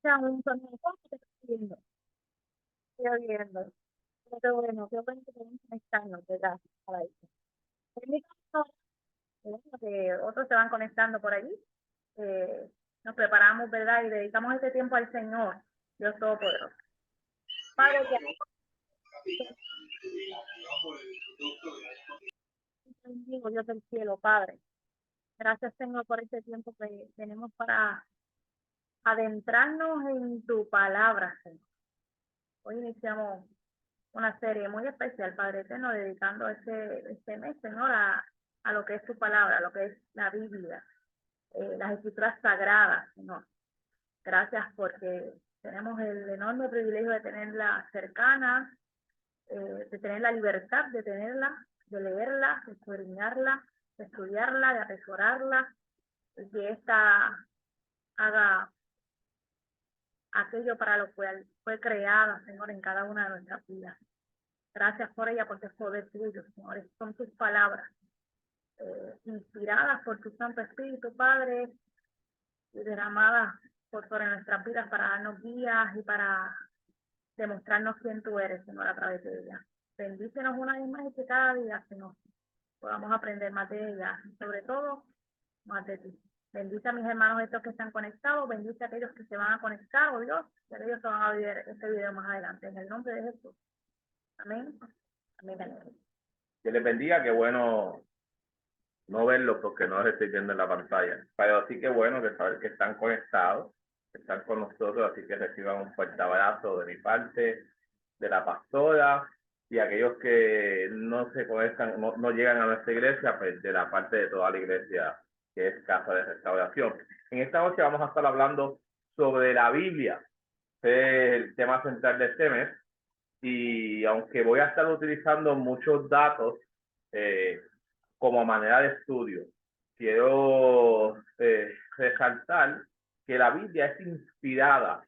sea un sonido, ¿cómo te estoy viendo? Estoy oyendo. Pero qué bueno que podemos conectarnos, ¿verdad? Para eso. En mi caso, bueno, que otros se van conectando por allí. Nos preparamos, ¿verdad? Y dedicamos este tiempo al Señor, Dios Todopoderoso. Padre, te bendigo, Dios del cielo, Padre. Gracias, Señor, por este tiempo que tenemos para adentrarnos en tu palabra, Señor. Hoy iniciamos una serie muy especial, Padre Eterno, dedicando este mes, Señor, a lo que es tu palabra, a lo que es la Biblia, las escrituras sagradas, Señor. Gracias porque tenemos el enorme privilegio de tenerla cercana, de tener la libertad de tenerla, de leerla, de escudriñarla, de estudiarla, de atesorarla, y que ésta haga aquello para lo cual fue creada, Señor, en cada una de nuestras vidas. Gracias por ella, porque es poder tuyo, Señor. Son tus palabras, inspiradas por tu Santo Espíritu, Padre, y derramadas por sobre nuestras vidas para darnos guías y para demostrarnos quién tú eres, Señor, a través de ella. Bendícenos una vez más y que cada día, Señor, podamos aprender más de ella y sobre todo más de ti. Bendice a mis hermanos estos que están conectados, bendice a aquellos que se van a conectar, oh Dios, que ellos se van a ver este video más adelante. En el nombre de Jesús. Amén. Amén. Amén. Que les bendiga, qué bueno no verlos porque no los estoy viendo en la pantalla. Pero sí que bueno que saber que están conectados, que están con nosotros, así que reciban un fuerte abrazo de mi parte, de la pastora, y aquellos que no se conectan, no llegan a nuestra iglesia, pues de la parte de toda la iglesia que es Casa de Restauración. En esta noche vamos a estar hablando sobre la Biblia, que es el tema central de este mes, y aunque voy a estar utilizando muchos datos como manera de estudio, quiero resaltar que la Biblia es inspirada,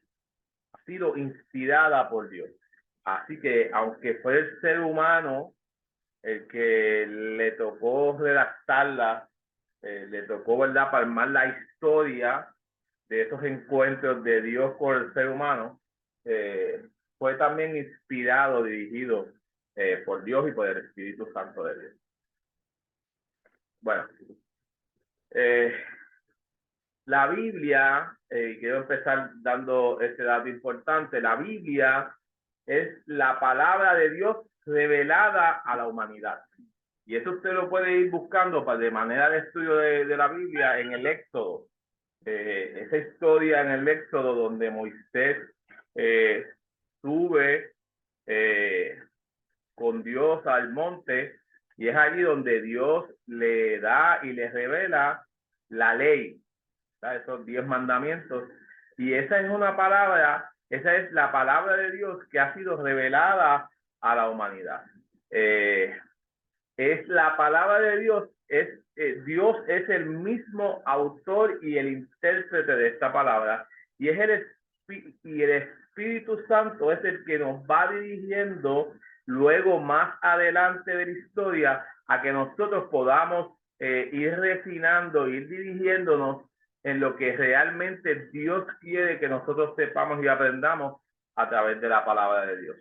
ha sido inspirada por Dios. Así que aunque fue el ser humano el que le tocó redactarla, le tocó, ¿verdad?, palmar la historia de esos encuentros de Dios con el ser humano, fue también inspirado, dirigido por Dios y por el Espíritu Santo de Dios. Bueno, la Biblia, quiero empezar dando este dato importante, la Biblia es la palabra de Dios revelada a la humanidad. Y eso usted lo puede ir buscando de manera de estudio de la Biblia en el Éxodo. Esa historia en el Éxodo donde Moisés sube con Dios al monte, y es allí donde Dios le da y le revela la ley, ¿sabes? Esos 10 mandamientos, y esa es una palabra, esa es la palabra de Dios que ha sido revelada a la humanidad. Es la palabra de Dios, Dios es el mismo autor y el intérprete de esta palabra, y es el Espíritu Santo es el que nos va dirigiendo luego más adelante de la historia a que nosotros podamos ir refinando, ir dirigiéndonos en lo que realmente Dios quiere que nosotros sepamos y aprendamos a través de la palabra de Dios.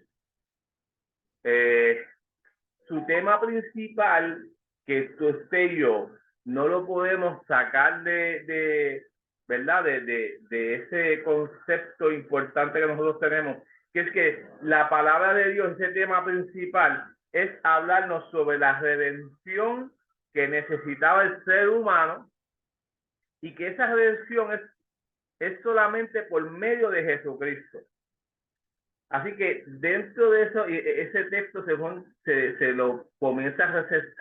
Su tema principal, que usted y yo no lo podemos sacar ¿verdad? De ese concepto importante que nosotros tenemos, que es que la palabra de Dios, ese tema principal, es hablarnos sobre la redención que necesitaba el ser humano, y que esa redención es solamente por medio de Jesucristo. Así que dentro de eso, ese texto se lo comienza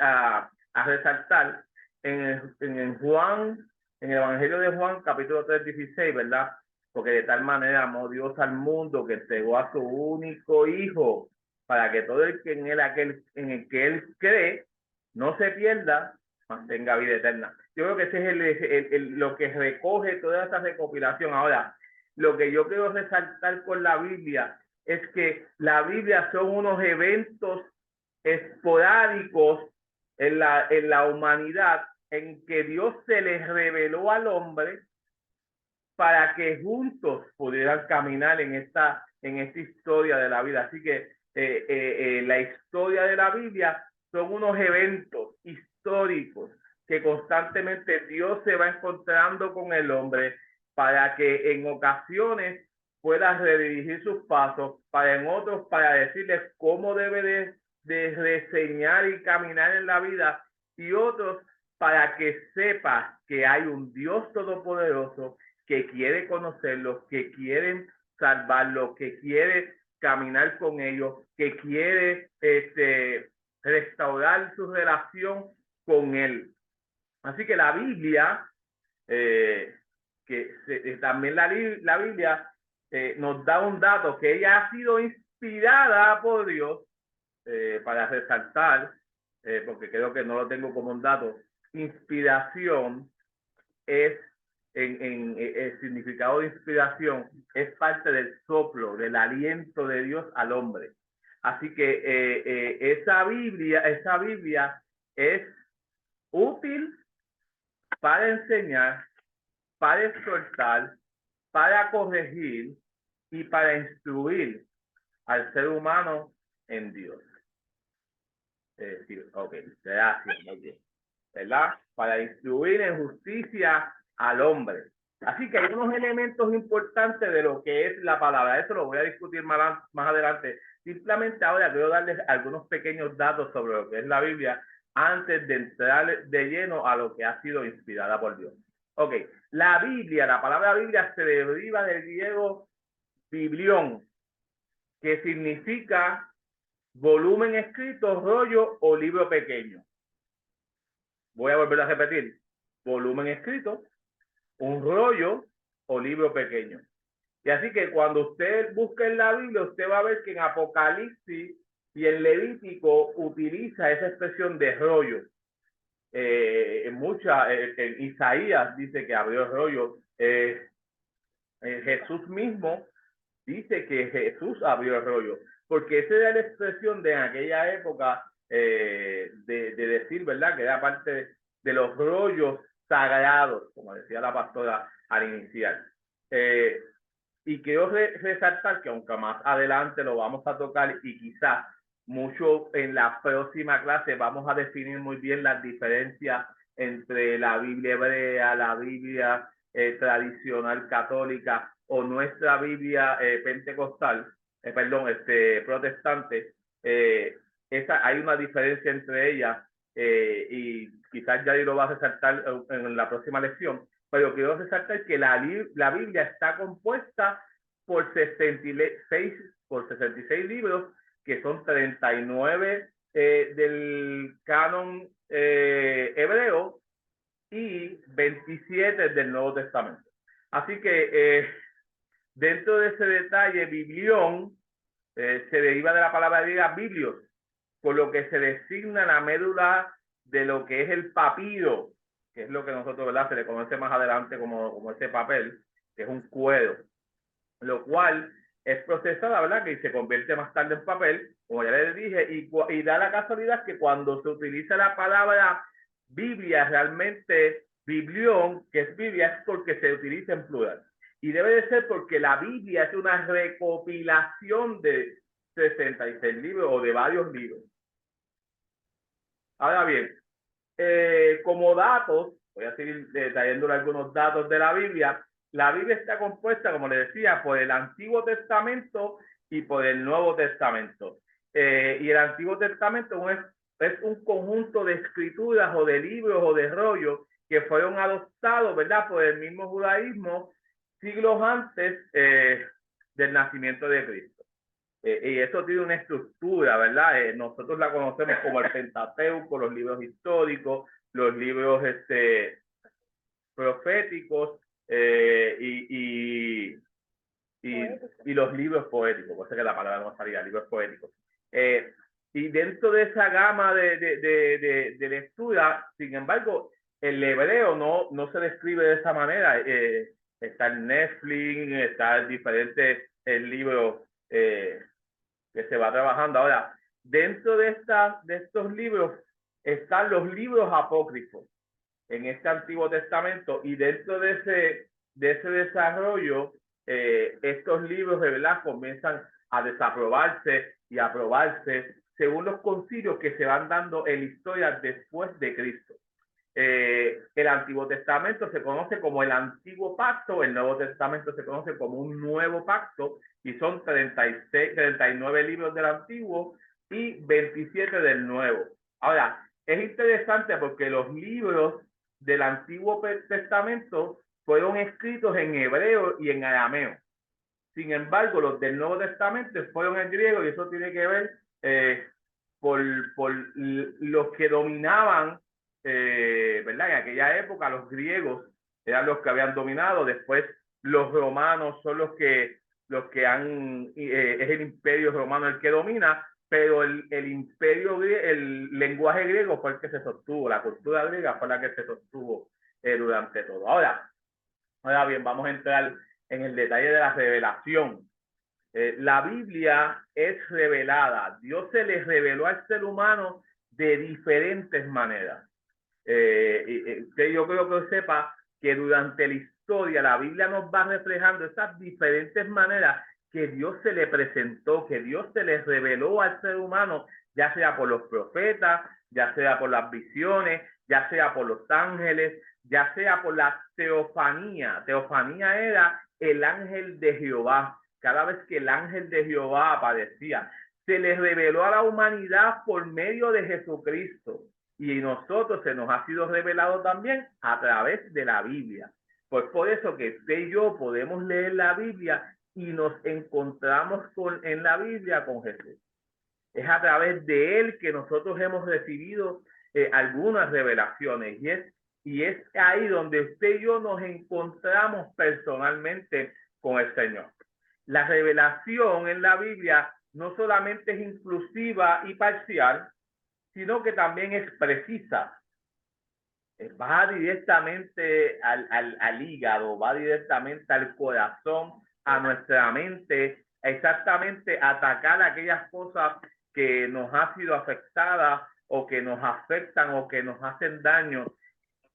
a resaltar en Juan, en el Evangelio de Juan, capítulo 3:16, ¿verdad? Porque de tal manera amó Dios al mundo que entregó a su único Hijo, para que todo el que en el que él cree no se pierda, mas tenga vida eterna. Yo creo que ese es lo que recoge toda esa recopilación. Ahora, lo que yo quiero resaltar con la Biblia es que la Biblia son unos eventos esporádicos en la humanidad, en que Dios se les reveló al hombre para que juntos pudieran caminar en esta historia de la vida. Así que la historia de la Biblia son unos eventos históricos que constantemente Dios se va encontrando con el hombre para que en ocasiones pueda redirigir sus pasos, para en otros para decirles cómo debe de reseñar y caminar en la vida, y otros para que sepa que hay un Dios todopoderoso que quiere conocerlos, que quieren salvarlos, que quiere caminar con ellos, que quiere restaurar su relación con él. Así que la Biblia, también la Biblia nos da un dato, que ella ha sido inspirada por Dios, para resaltar, porque creo que no lo tengo como un dato. Inspiración es, el significado de inspiración es parte del soplo, del aliento de Dios al hombre. Así que esa Biblia es útil para enseñar, para exhortar, para corregir y para instruir al ser humano en Dios. Sí, ok, gracias, okay. ¿Verdad? Para instruir en justicia al hombre. Así que hay unos elementos importantes de lo que es la palabra. Eso lo voy a discutir más adelante. Simplemente ahora quiero darles algunos pequeños datos sobre lo que es la Biblia antes de entrar de lleno a lo que ha sido inspirada por Dios. Ok, la Biblia, la palabra Biblia se deriva del griego biblión, que significa volumen escrito, rollo o libro pequeño. Voy a volver a repetir. Volumen escrito, un rollo o libro pequeño. Y así que cuando usted busque en la Biblia, usted va a ver que en Apocalipsis y en Levítico utiliza esa expresión de rollo. En Isaías dice que abrió el rollo. Jesús mismo dice que Jesús abrió el rollo, porque esa era la expresión de en aquella época, de decir, ¿verdad?, que era parte de los rollos sagrados, como decía la pastora al iniciar. Y quiero resaltar que aunque más adelante lo vamos a tocar y quizás mucho en la próxima clase vamos a definir muy bien las diferencias entre la Biblia hebrea, la Biblia tradicional católica o nuestra Biblia pentecostal, protestante. Hay una diferencia entre ellas, y quizás ya lo va a resaltar en la próxima lección, pero quiero resaltar que la Biblia está compuesta por 66 libros, que son 39 del canon hebreo y 27 del Nuevo Testamento. Así que dentro de ese detalle, biblión se deriva de la palabra griega biblios, por lo que se designa la médula de lo que es el papiro, que es lo que nosotros, ¿verdad?, se le conoce más adelante como ese papel, que es un cuero, lo cual es procesada, ¿verdad?, que se convierte más tarde en papel, como ya les dije, y da la casualidad que cuando se utiliza la palabra Biblia, realmente biblión, que es Biblia, es porque se utiliza en plural. Y debe de ser porque la Biblia es una recopilación de 66 libros o de varios libros. Ahora bien, como datos, voy a seguir trayéndole algunos datos de la Biblia. La Biblia está compuesta, como les decía, por el Antiguo Testamento y por el Nuevo Testamento. Y el Antiguo Testamento es un conjunto de escrituras o de libros o de rollos que fueron adoptados, ¿verdad?, por el mismo judaísmo siglos antes del nacimiento de Cristo. Y eso tiene una estructura, ¿verdad? Nosotros la conocemos como el Pentateuco, los libros históricos, los libros proféticos y los libros poéticos, por eso que la palabra no salía, libros poéticos. Y dentro de esa gama de lectura, sin embargo, el hebreo no se describe de esa manera. Está en Netflix, está en diferentes libros que se va trabajando. Ahora, dentro de estos libros están los libros apócrifos en este Antiguo Testamento, y dentro de de ese desarrollo, estos libros de verdad comienzan a desaprobarse y aprobarse según los concilios que se van dando en la historia después de Cristo. El Antiguo Testamento se conoce como el Antiguo Pacto, el Nuevo Testamento se conoce como un Nuevo Pacto, y son 39 libros del Antiguo y 27 del Nuevo. Ahora, es interesante porque los libros del Antiguo Testamento fueron escritos en hebreo y en arameo. Sin embargo, los del Nuevo Testamento fueron en griego, y eso tiene que ver por los que dominaban, ¿verdad? En aquella época los griegos eran los que habían dominado, después los romanos son los que han, es el imperio romano el que domina, pero el imperio, el lenguaje griego fue el que se sostuvo, la cultura griega fue la que se sostuvo durante todo. Ahora bien, vamos a entrar en el detalle de la revelación. La Biblia es revelada. Dios se le reveló al ser humano de diferentes maneras. Yo creo que sepa que durante la historia la Biblia nos va reflejando esas diferentes maneras que Dios se le presentó, que Dios se le reveló al ser humano, ya sea por los profetas, ya sea por las visiones, ya sea por los ángeles, ya sea por la teofanía. Teofanía era el ángel de Jehová. Cada vez que el ángel de Jehová aparecía, se les reveló a la humanidad por medio de Jesucristo. Y nosotros se nos ha sido revelado también a través de la Biblia. Pues por eso que usted y yo podemos leer la Biblia y nos encontramos en la Biblia con Jesús. Es a través de él que nosotros hemos recibido algunas revelaciones, y es ahí donde usted y yo nos encontramos personalmente con el Señor. La revelación en la Biblia no solamente es inclusiva y parcial, sino que también es precisa. Va directamente al hígado, va directamente al corazón, a nuestra mente, exactamente atacar aquellas cosas que nos han sido afectadas o que nos afectan o que nos hacen daño.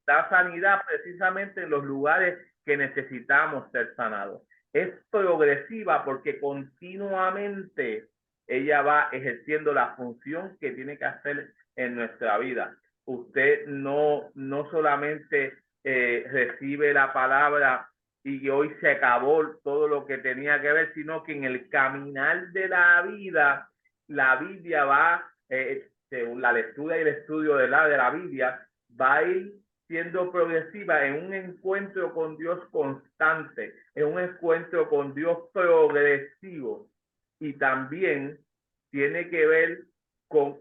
Da sanidad precisamente en los lugares que necesitamos ser sanados. Es progresiva porque continuamente ella va ejerciendo la función que tiene que hacer en nuestra vida. Usted no solamente recibe la palabra y hoy se acabó todo lo que tenía que ver, sino que en el caminar de la vida, la Biblia va, según la lectura y el estudio de la Biblia, va a ir siendo progresiva en un encuentro con Dios constante, en un encuentro con Dios progresivo, y también tiene que ver con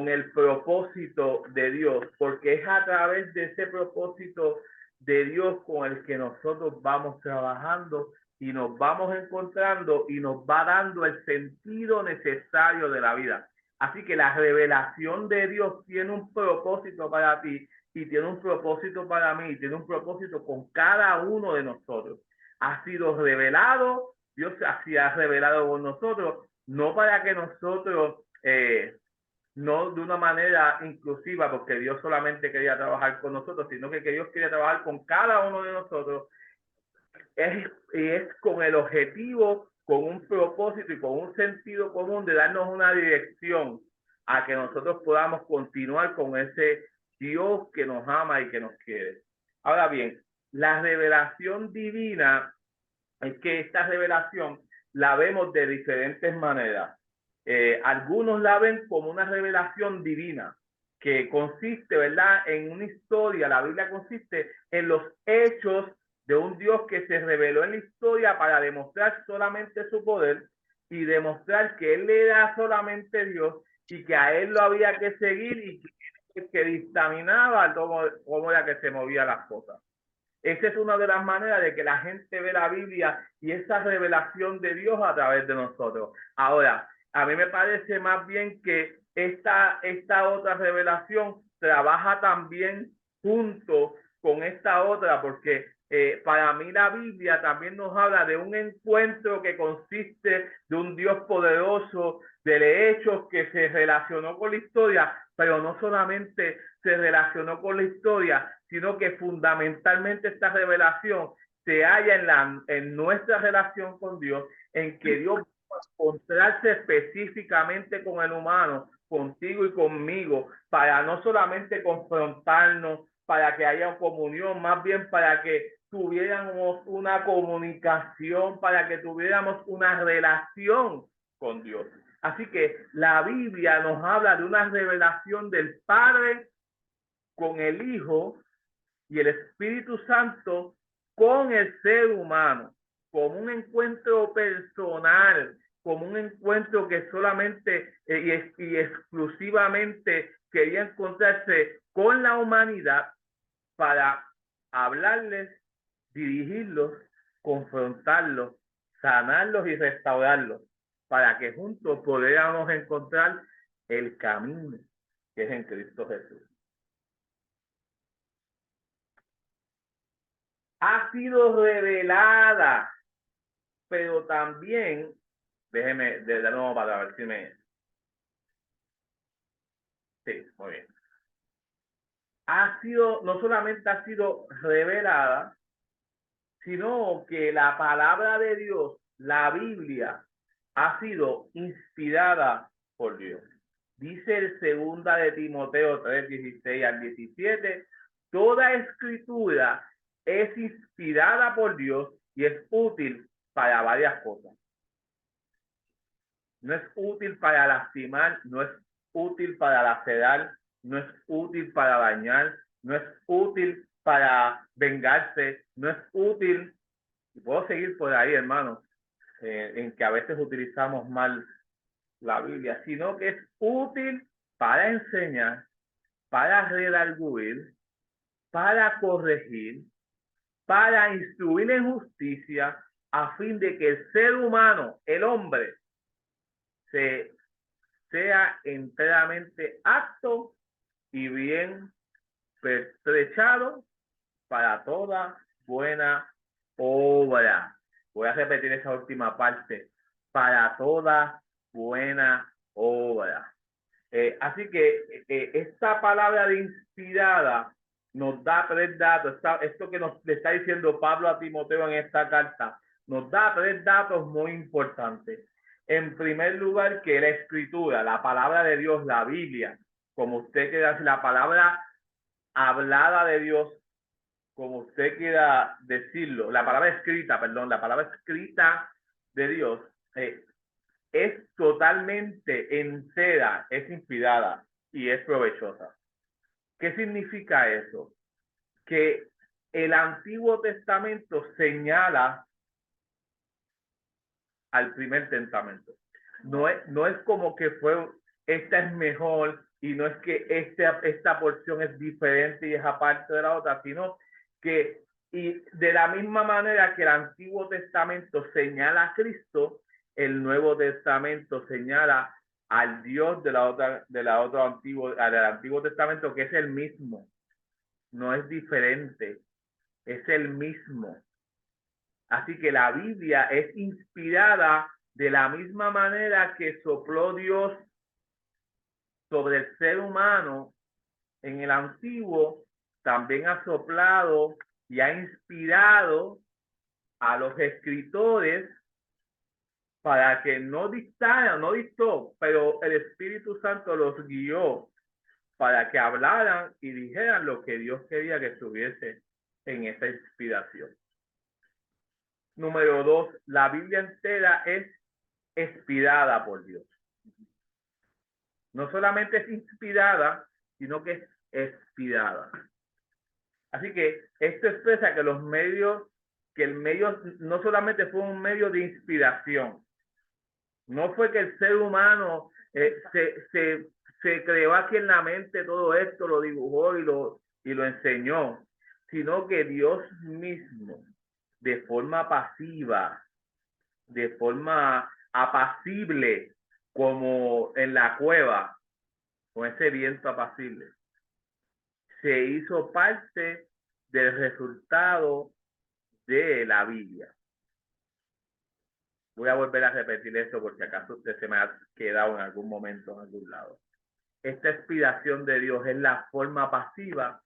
el propósito de Dios, porque es a través de ese propósito de Dios con el que nosotros vamos trabajando y nos vamos encontrando y nos va dando el sentido necesario de la vida. Así que la revelación de Dios tiene un propósito para ti y tiene un propósito para mí y tiene un propósito con cada uno de nosotros. Ha sido revelado, Dios se ha revelado con nosotros, no para que nosotros no de una manera inclusiva, porque Dios solamente quería trabajar con nosotros, sino que Dios quería trabajar con cada uno de nosotros. Es con el objetivo, con un propósito y con un sentido común de darnos una dirección a que nosotros podamos continuar con ese Dios que nos ama y que nos quiere. Ahora bien, la revelación divina es que esta revelación la vemos de diferentes maneras. Algunos la ven como una revelación divina que consiste, ¿verdad?, en una historia. La Biblia consiste en los hechos de un Dios que se reveló en la historia para demostrar solamente su poder y demostrar que él era solamente Dios y que a él lo había que seguir, y que dictaminaba cómo era que se movían las cosas. Esa es una de las maneras de que la gente ve la Biblia y esa revelación de Dios a través de nosotros. Ahora, a mí me parece más bien que esta otra revelación trabaja también junto con esta otra, porque para mí la Biblia también nos habla de un encuentro que consiste de un Dios poderoso, de hechos que se relacionó con la historia, pero no solamente se relacionó con la historia, sino que fundamentalmente esta revelación se halla en nuestra relación con Dios, en que Dios va a encontrarse específicamente con el humano, contigo y conmigo, para no solamente confrontarnos, para que haya comunión, más bien para que tuviéramos una comunicación, para que tuviéramos una relación con Dios. Así que la Biblia nos habla de una revelación del Padre con el Hijo y el Espíritu Santo con el ser humano, como un encuentro personal, como un encuentro que solamente y exclusivamente quería encontrarse con la humanidad para hablarles, dirigirlos, confrontarlos, sanarlos y restaurarlos, para que juntos podamos encontrar el camino que es en Cristo Jesús. Ha sido revelada, pero también, déjeme de nuevo para ver si me... Sí, muy bien. No solamente ha sido revelada, sino que la palabra de Dios, la Biblia, ha sido inspirada por Dios. Dice el 2 de Timoteo 3, 16 al 17, toda escritura es inspirada por Dios y es útil para varias cosas. No es útil para lastimar, no es útil para lacerar, no es útil para dañar, no es útil para vengarse, no es útil, y puedo seguir por ahí, hermano, en que a veces utilizamos mal la Biblia, sino que es útil para enseñar, para redarguir, para corregir, para instruir en justicia, a fin de que el ser humano, el hombre, sea enteramente apto y bien pertrechado para toda buena obra. Voy a repetir esa última parte. Para toda buena obra. Así que esta palabra de inspirada nos da 3 datos. Esto que le está diciendo Pablo a Timoteo en esta carta, nos da 3 datos muy importantes. En primer lugar, que la escritura, la palabra de Dios, la Biblia, como usted quiera decir, la palabra hablada de Dios, como usted quiera decirlo, la palabra escrita, perdón, la palabra escrita de Dios, es totalmente entera, es inspirada y es provechosa. ¿Qué significa eso? Que el Antiguo Testamento señala al Primer Testamento. No es como que esta es mejor y no es que esta porción es diferente y es aparte de la otra, sino que y de la misma manera que el Antiguo Testamento señala a Cristo, el Nuevo Testamento señala al Dios del Antiguo Testamento, que es el mismo, no es diferente, es el mismo. Así que la Biblia es inspirada de la misma manera que sopló Dios sobre el ser humano en el antiguo, también ha soplado y ha inspirado a los escritores para que no dictó, pero el Espíritu Santo los guió para que hablaran y dijeran lo que Dios quería que estuviese en esa inspiración. Número 2, la Biblia entera es inspirada por Dios. No solamente es inspirada, sino que es expirada. Así que esto expresa que el medio no solamente fue un medio de inspiración, no fue que el ser humano se creó aquí en la mente todo esto, lo dibujó y lo enseñó, sino que Dios mismo, de forma pasiva, de forma apacible, como en la cueva, con ese viento apacible, se hizo parte del resultado de la Biblia. Voy a volver a repetir esto por si acaso usted se me ha quedado en algún momento en algún lado. Esta inspiración de Dios es la forma pasiva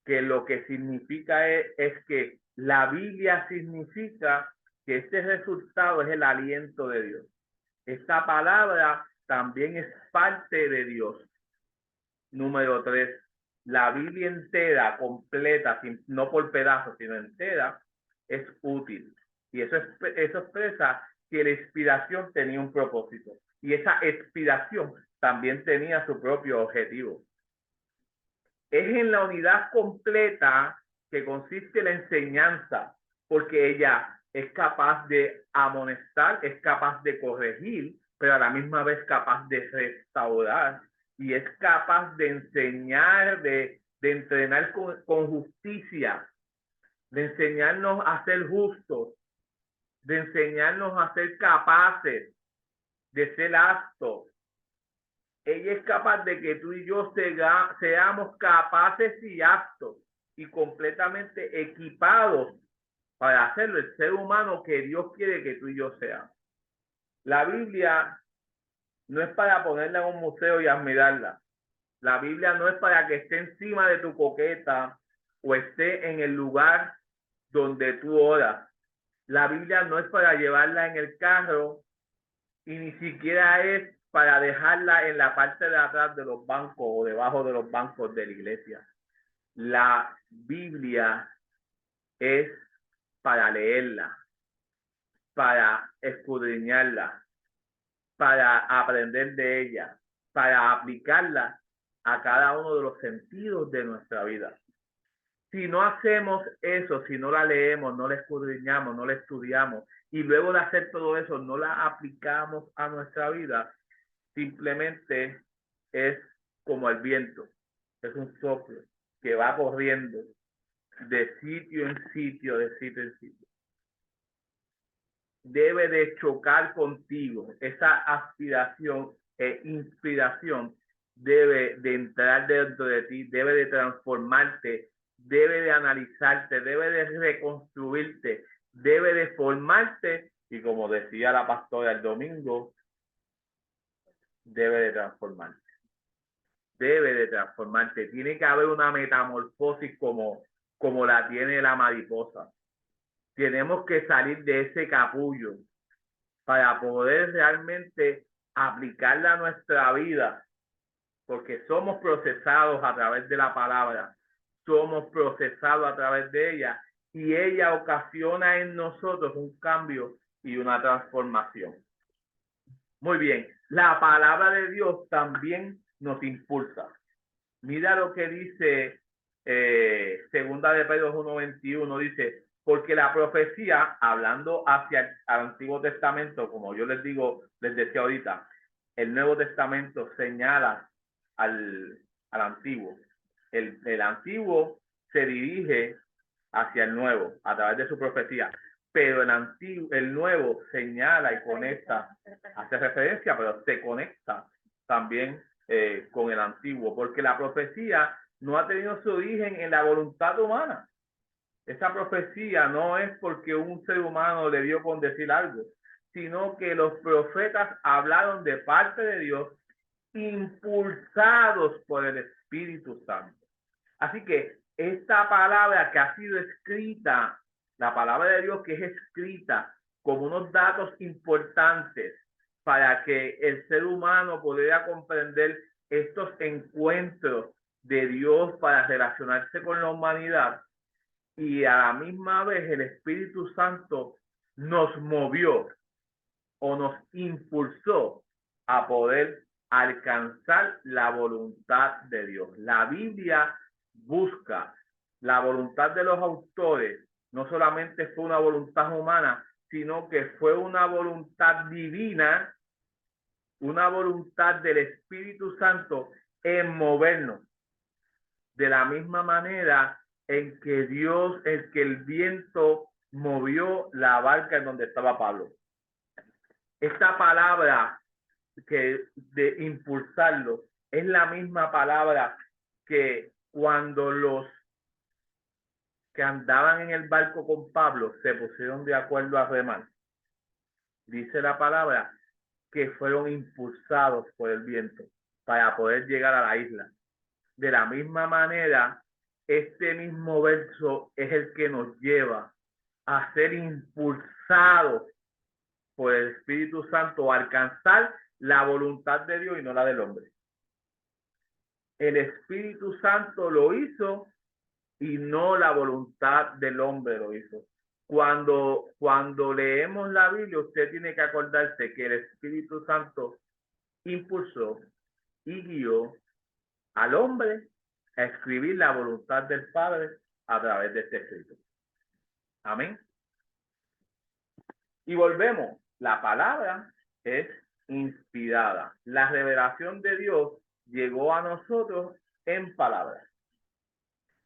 que lo que significa es que la Biblia significa que este resultado es el aliento de Dios. Esta palabra también es parte de Dios. Número 3, la Biblia entera, completa, no por pedazos, sino entera, es útil. Y eso expresa que la inspiración tenía un propósito. Y esa inspiración también tenía su propio objetivo. Es en la unidad completa que consiste la enseñanza, porque ella es capaz de amonestar, es capaz de corregir, pero a la misma vez capaz de restaurar y es capaz de enseñar, de entrenar con justicia, de enseñarnos a ser justos, de enseñarnos a ser capaces de ser aptos. Ella es capaz de que tú y yo seamos capaces y aptos y completamente equipados para hacerlo, el ser humano que Dios quiere que tú y yo seamos. La Biblia no es para ponerla en un museo y admirarla. La Biblia no es para que esté encima de tu coqueta o esté en el lugar donde tú oras. La Biblia no es para llevarla en el carro y ni siquiera es para dejarla en la parte de atrás de los bancos o debajo de los bancos de la iglesia. La Biblia es para leerla, para escudriñarla, para aprender de ella, para aplicarla a cada uno de los sentidos de nuestra vida. Si no hacemos eso, si no la leemos, no la escudriñamos, no la estudiamos y luego de hacer todo eso no la aplicamos a nuestra vida, simplemente es como el viento, es un soplo que va corriendo de sitio en sitio, de sitio en sitio. Debe de chocar contigo, esa aspiración e inspiración debe de entrar dentro de ti, debe de transformarte, debe de analizarte, debe de reconstruirte, debe de formarte y como decía la pastora el domingo, debe de transformarte. Debe de transformarte. Tiene que haber una metamorfosis como la tiene la mariposa. Tenemos que salir de ese capullo para poder realmente aplicarla a nuestra vida, porque somos procesados a través de la palabra, somos procesados a través de ella y ella ocasiona en nosotros un cambio y una transformación. Muy bien, la palabra de Dios también nos impulsa. Mira lo que dice segunda de Pedro 1:21, dice, porque la profecía, hablando hacia el Antiguo Testamento, como yo les digo, les decía ahorita, el Nuevo Testamento señala al Antiguo. El Antiguo se dirige hacia el Nuevo a través de su profecía, pero el Nuevo señala y conecta, hace referencia, pero se conecta también con el Antiguo, porque la profecía no ha tenido su origen en la voluntad humana. Esa profecía no es porque un ser humano le dio con decir algo, sino que los profetas hablaron de parte de Dios, impulsados por el Espíritu Santo. Así que esta palabra que ha sido escrita, la palabra de Dios que es escrita con unos datos importantes para que el ser humano pudiera comprender estos encuentros de Dios para relacionarse con la humanidad, y a la misma vez el Espíritu Santo nos movió o nos impulsó a poder alcanzar la voluntad de Dios. La Biblia busca la voluntad de los autores. No solamente fue una voluntad humana, sino que fue una voluntad divina, una voluntad del Espíritu Santo en movernos. De la misma manera en que el viento movió la barca en donde estaba Pablo. Esta palabra que de impulsarlo es la misma palabra que cuando los que andaban en el barco con Pablo se pusieron de acuerdo a remar. Dice la palabra que fueron impulsados por el viento para poder llegar a la isla. De la misma manera este mismo verso es el que nos lleva a ser impulsados por el Espíritu Santo a alcanzar la voluntad de Dios y no la del hombre. El Espíritu Santo lo hizo y no la voluntad del hombre lo hizo. Cuando leemos la Biblia, usted tiene que acordarse que el Espíritu Santo impulsó y guió al hombre a escribir la voluntad del Padre a través de este escrito. Amén. Y volvemos. La palabra es inspirada. La revelación de Dios llegó a nosotros en palabras.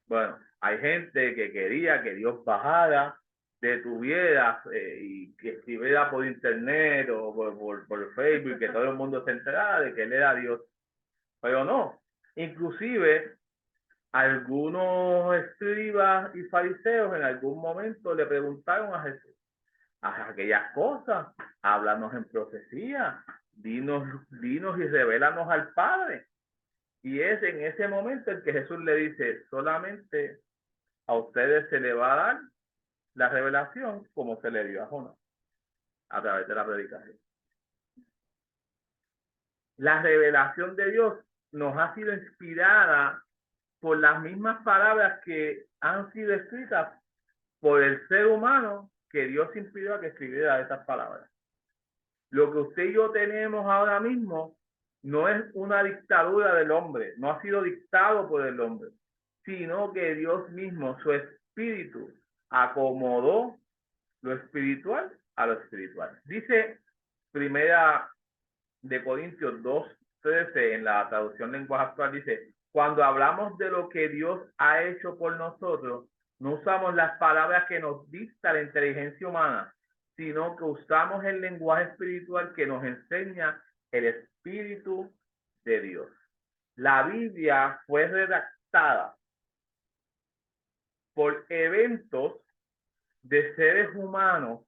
Bueno, hay gente que quería que Dios bajara, detuviera y que escribiera por internet o por Facebook, que todo el mundo se enterara de que Él era Dios. Pero no. Inclusive, algunos escribas y fariseos en algún momento le preguntaron a Jesús, haz aquellas cosas, háblanos en profecía, dinos y revélanos al Padre. Y es en ese momento en que Jesús le dice, solamente a ustedes se le va a dar la revelación como se le dio a Jonás, a través de la predicación. La revelación de Dios nos ha sido inspirada por las mismas palabras que han sido escritas por el ser humano que Dios inspiró a que escribiera esas palabras. Lo que usted y yo tenemos ahora mismo no es una dictadura del hombre, no ha sido dictado por el hombre, sino que Dios mismo, su espíritu, acomodó lo espiritual a lo espiritual. Dice Primera de Corintios 2:13 en la traducción lenguaje actual, dice, cuando hablamos de lo que Dios ha hecho por nosotros, no usamos las palabras que nos dicta la inteligencia humana, sino que usamos el lenguaje espiritual que nos enseña el Espíritu de Dios. La Biblia fue redactada por eventos de seres humanos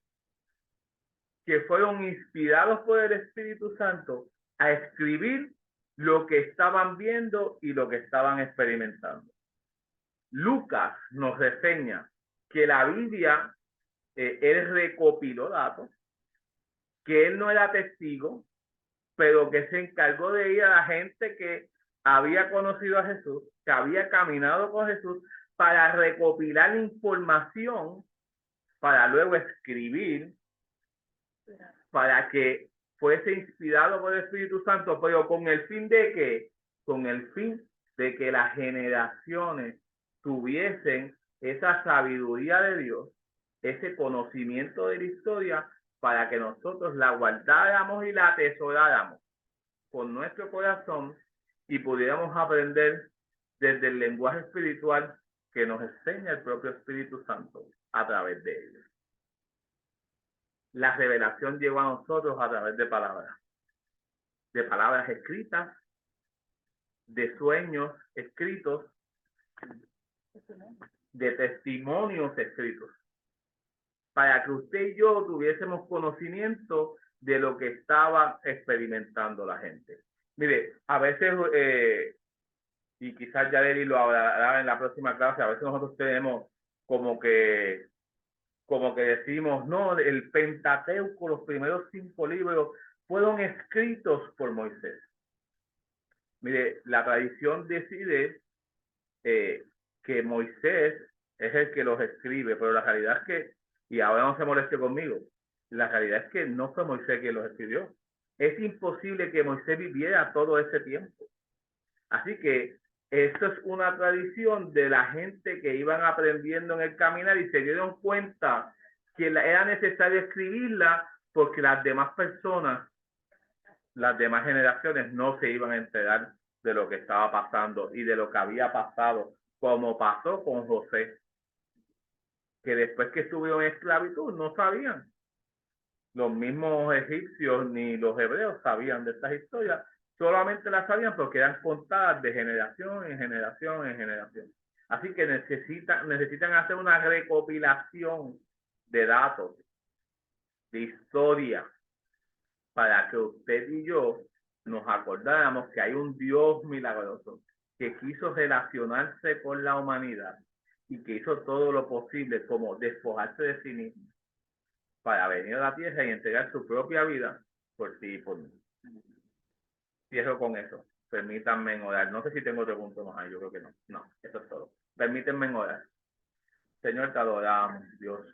que fueron inspirados por el Espíritu Santo a escribir lo que estaban viendo y lo que estaban experimentando. Lucas nos reseña que la Biblia, él recopiló datos, que él no era testigo, pero que se encargó de ir a la gente que había conocido a Jesús, que había caminado con Jesús, para recopilar información, para luego escribir, para que fuese inspirado por el Espíritu Santo, pero con el fin de que, con el fin de que las generaciones tuviesen esa sabiduría de Dios, ese conocimiento de la historia, para que nosotros la guardáramos y la atesoráramos con nuestro corazón y pudiéramos aprender desde el lenguaje espiritual que nos enseña el propio Espíritu Santo a través de ellos. La revelación llegó a nosotros a través de palabras escritas, de sueños escritos, de testimonios escritos, para que usted y yo tuviésemos conocimiento de lo que estaba experimentando la gente. Mire, a veces, y quizás Yareli lo hablará en la próxima clase, a veces nosotros tenemos como que decimos, no, el Pentateuco, los primeros 5 libros, fueron escritos por Moisés. Mire, la tradición decide que Moisés es el que los escribe, pero la realidad es que, y ahora no se moleste conmigo, la realidad es que no fue Moisés quien los escribió. Es imposible que Moisés viviera todo ese tiempo. Así que esto es una tradición de la gente que iban aprendiendo en el caminar y se dieron cuenta que era necesario escribirla porque las demás personas, las demás generaciones no se iban a enterar de lo que estaba pasando y de lo que había pasado, como pasó con José, que después que estuvieron en esclavitud no sabían. Los mismos egipcios ni los hebreos sabían de estas historias, solamente las sabían porque eran contadas de generación en generación en generación. Así que necesitan hacer una recopilación de datos, de historia, para que usted y yo nos acordáramos que hay un Dios milagroso, que quiso relacionarse con la humanidad y que hizo todo lo posible como despojarse de sí mismo para venir a la tierra y entregar su propia vida por ti y por mí. Cierro con eso. Permítanme orar. No sé si tengo otro punto más ahí, yo creo que no. No, eso es todo. Permítanme orar. Señor, te adoramos, Dios.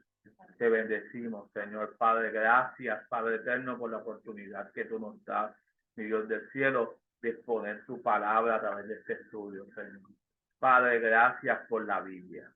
Te bendecimos, Señor Padre. Gracias, Padre eterno, por la oportunidad que tú nos das, mi Dios del cielo, de exponer tu palabra a través de este estudio, Señor. Padre, gracias por la Biblia.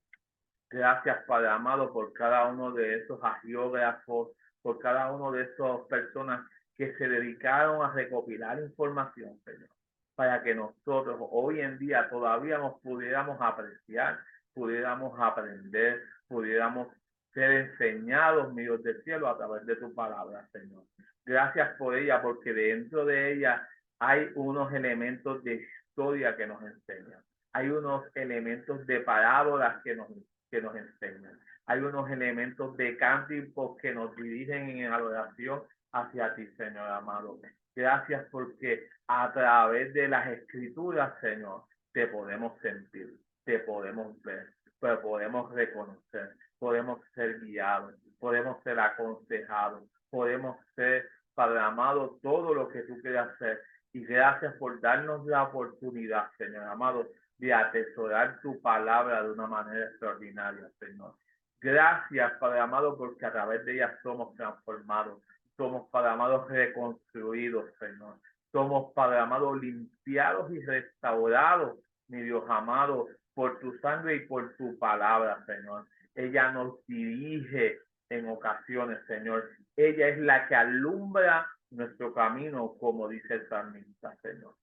Gracias, Padre amado, por cada uno de esos agiógrafos, por cada uno de esas personas que se dedicaron a recopilar información, Señor, para que nosotros hoy en día todavía nos pudiéramos apreciar, pudiéramos aprender, pudiéramos ser enseñados, mi Dios del cielo, a través de tu palabra, Señor. Gracias por ella, porque dentro de ella hay unos elementos de historia que nos enseñan. Hay unos elementos de parábolas que nos enseñan. Hay unos elementos de cánticos que nos dirigen en adoración hacia ti, Señor amado. Gracias porque a través de las escrituras, Señor, te podemos sentir, te podemos ver, pero podemos reconocer, podemos ser guiados, podemos ser aconsejados, podemos ser, Padre amado, todo lo que tú quieras hacer. Y gracias por darnos la oportunidad, Señor amado, de atesorar tu palabra de una manera extraordinaria, Señor. Gracias, Padre amado, porque a través de ella somos transformados, somos, Padre amado, reconstruidos, Señor. Somos, Padre amado, limpiados y restaurados, mi Dios amado, por tu sangre y por tu palabra, Señor. Ella nos dirige en ocasiones, Señor. Ella es la que alumbra nuestro camino, como dice el salmista, Señor.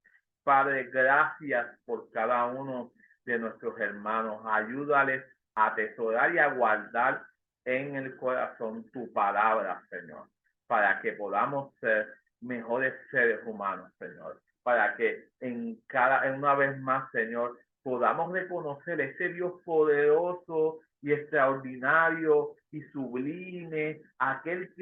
Padre, gracias por cada uno de nuestros hermanos. Ayúdales a atesorar y a guardar en el corazón tu palabra, Señor, para que podamos ser mejores seres humanos, Señor, para que una vez más, Señor, podamos reconocer ese Dios poderoso y extraordinario y sublime, aquel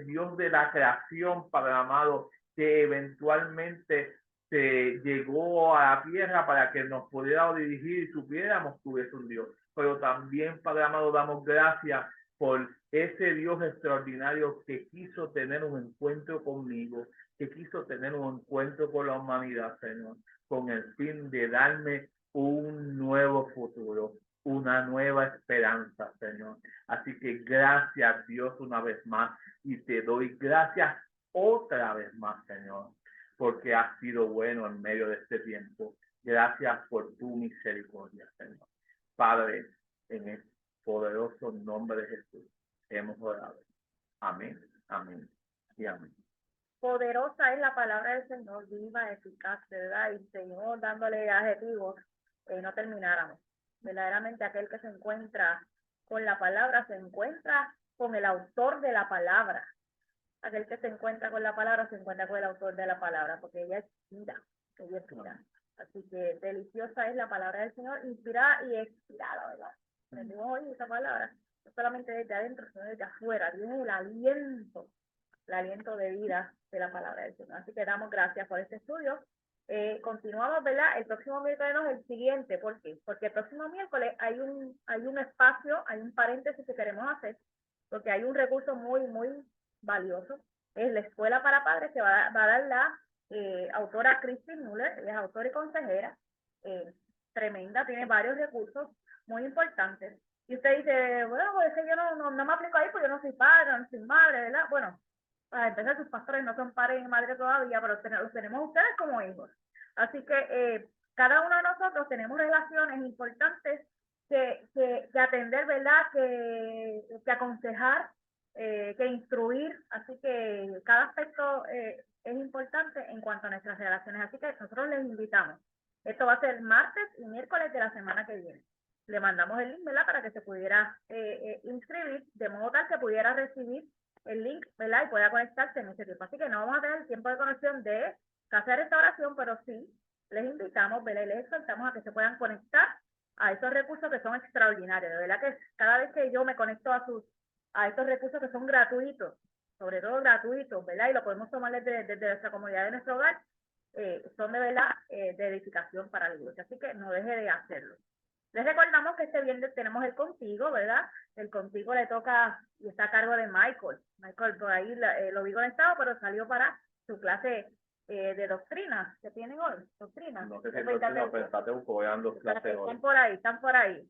Dios de la creación, Padre amado, que eventualmente se llegó a la tierra para que nos pudiera dirigir y supiéramos que tú eres un Dios. Pero también, Padre amado, damos gracias por ese Dios extraordinario que quiso tener un encuentro conmigo, que quiso tener un encuentro con la humanidad, Señor, con el fin de darme un nuevo futuro, una nueva esperanza, Señor. Así que gracias, Dios, una vez más, y te doy gracias otra vez más, Señor, porque has sido bueno en medio de este tiempo. Gracias por tu misericordia, Señor. Padre, en el poderoso nombre de Jesús hemos orado. Amén, amén y amén. Poderosa es la palabra del Señor, viva, eficaz, ¿verdad? Y seguimos dándole adjetivos, no termináramos. Verdaderamente aquel que se encuentra con la palabra, se encuentra con el autor de la palabra. Aquel que se encuentra con la palabra, se encuentra con el autor de la palabra, porque ella es vida, ella es vida. Así que deliciosa es la palabra del Señor, inspirada y expirada, ¿verdad? Decimos hoy esa palabra, no solamente desde adentro, sino desde afuera. Tiene el aliento de vida de la palabra del Señor. Así que damos gracias por este estudio. Continuamos, ¿verdad? El próximo miércoles no es el siguiente. ¿Por qué? Porque el próximo miércoles hay un espacio, hay un paréntesis que queremos hacer, porque hay un recurso muy, muy valioso. Es la Escuela para Padres que va a dar la autora Christine Muller. Ella es autora y consejera, tremenda, tiene varios recursos muy importantes. Y usted dice, bueno, pues es que yo no me aplico ahí porque yo no soy padre, no soy madre, ¿verdad? Bueno, para empezar, sus pastores no son padres y madres todavía, pero los tenemos ustedes como hijos. Así que cada uno de nosotros tenemos relaciones importantes que atender, ¿verdad? Que aconsejar, que instruir. Así que cada aspecto es importante en cuanto a nuestras relaciones. Así que nosotros les invitamos. Esto va a ser martes y miércoles de la semana que viene. Le mandamos el link, ¿verdad? Para que se pudiera inscribir, de modo tal que pudiera recibir el link, ¿verdad? Y pueda conectarse en ese tiempo. Así que no vamos a tener el tiempo de conexión de Casa de Restauración, pero sí les invitamos, ¿verdad? Y les exhortamos a que se puedan conectar a esos recursos que son extraordinarios. De verdad que cada vez que yo me conecto a estos recursos que son gratuitos, sobre todo gratuitos, ¿verdad? Y lo podemos tomar desde nuestra comunidad de nuestro hogar, son de verdad de edificación para la iglesia. Así que no deje de hacerlo. Les recordamos que este viernes tenemos el Contigo, ¿verdad? El Contigo le toca y está a cargo de Michael. Michael por ahí lo vi conectado, pero salió para su clase de doctrina que tienen hoy. Doctrina. No sé si es doctrina, Pentateuco, voy dando clases hoy. Están por ahí.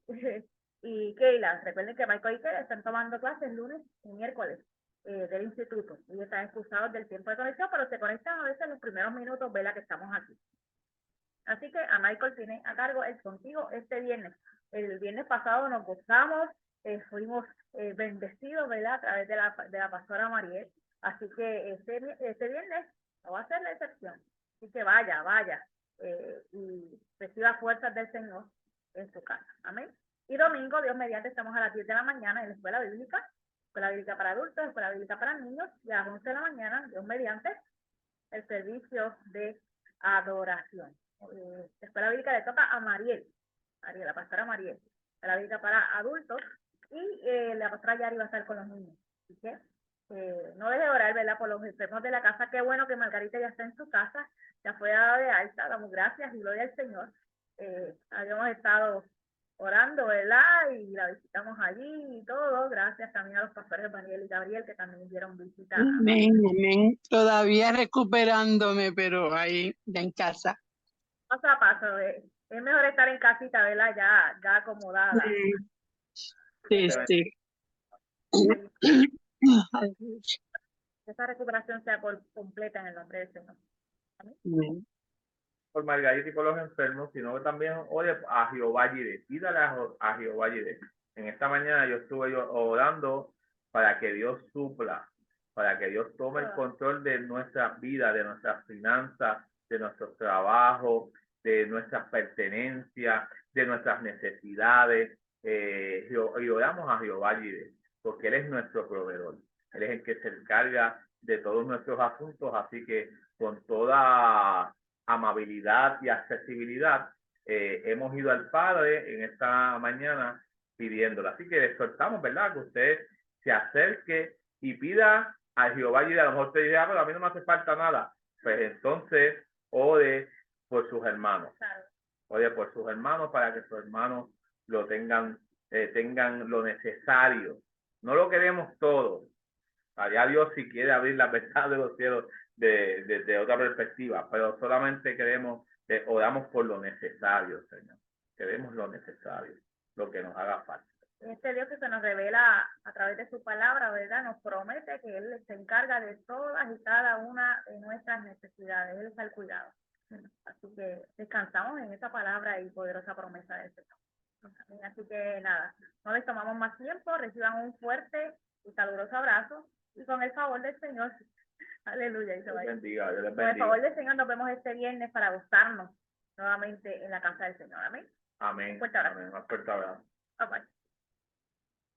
Y Keila, recuerden que Michael y Keila están tomando clases lunes y miércoles del instituto. Ellos están excusados del tiempo de conexión, pero se conectan a veces en los primeros minutos, ¿verdad? Que estamos aquí. Así que a Michael tiene a cargo el Contigo este viernes. El viernes pasado nos gozamos, fuimos bendecidos, ¿verdad? A través de la pastora Mariel. Así que este viernes no va a ser la excepción. Así que vaya, y reciba fuerzas del Señor en su casa. Amén. Y domingo, Dios mediante, estamos a las 10 de la mañana en la escuela bíblica para adultos, escuela bíblica para niños, y a las 11 de la mañana, Dios mediante, el servicio de adoración. Escuela bíblica le toca a Mariel, la pastora Mariel, escuela bíblica para adultos, y la pastora Yari va a estar con los niños. Así que no deje de orar, ¿verdad? Por los enfermos de la casa. Qué bueno que Margarita ya está en su casa, ya fue dada de alta, damos gracias y gloria al Señor. Habíamos estado orando, ¿verdad? Y la visitamos allí y todo. Gracias también a los pastores Daniel y Gabriel que también dieron visita. Amén, amén. Todavía recuperándome, pero ahí ya en casa. Paso a paso, es mejor estar en casita, ¿verdad? Ya acomodada. Sí. Que esa recuperación sea completa en el nombre del Señor. Amén. Por Margarita y por los enfermos, sino que también oye a Jehová Jireh, pídale a Jehová Jireh. En esta mañana yo estuve orando para que Dios supla, para que Dios tome el control de nuestras vidas, de nuestras finanzas, de nuestros trabajos, de nuestras pertenencias, de nuestras necesidades. Y oramos a Jehová Jireh, porque Él es nuestro proveedor. Él es el que se encarga de todos nuestros asuntos, así que con toda amabilidad y accesibilidad, hemos ido al Padre en esta mañana pidiéndolo. Así que exhortamos, ¿verdad? Que usted se acerque y pida a Jehová y a lo mejor te dirá, pero a mí no me hace falta nada. Pues entonces ore por sus hermanos. Ore por sus hermanos para que sus hermanos lo tengan lo necesario. No lo queremos todo. Allá Dios si quiere abrir la ventana de los cielos de otra perspectiva, pero solamente queremos, oramos por lo necesario, Señor. Queremos lo necesario, lo que nos haga falta. Este Dios que se nos revela a través de su palabra, ¿verdad? Nos promete que Él se encarga de todas y cada una de nuestras necesidades. Él está al cuidado. Así que descansamos en esa palabra y poderosa promesa del Señor. Así que nada, no les tomamos más tiempo, reciban un fuerte y caluroso abrazo y con el favor del Señor, aleluya. Y se vaya. Bendiga, Dios les bendiga. Con el favor del Señor nos vemos este viernes para gozarnos nuevamente en la casa del Señor. Amén. Amén. Un fuerte abrazo. Amén. Un fuerte abrazo. Bye bye.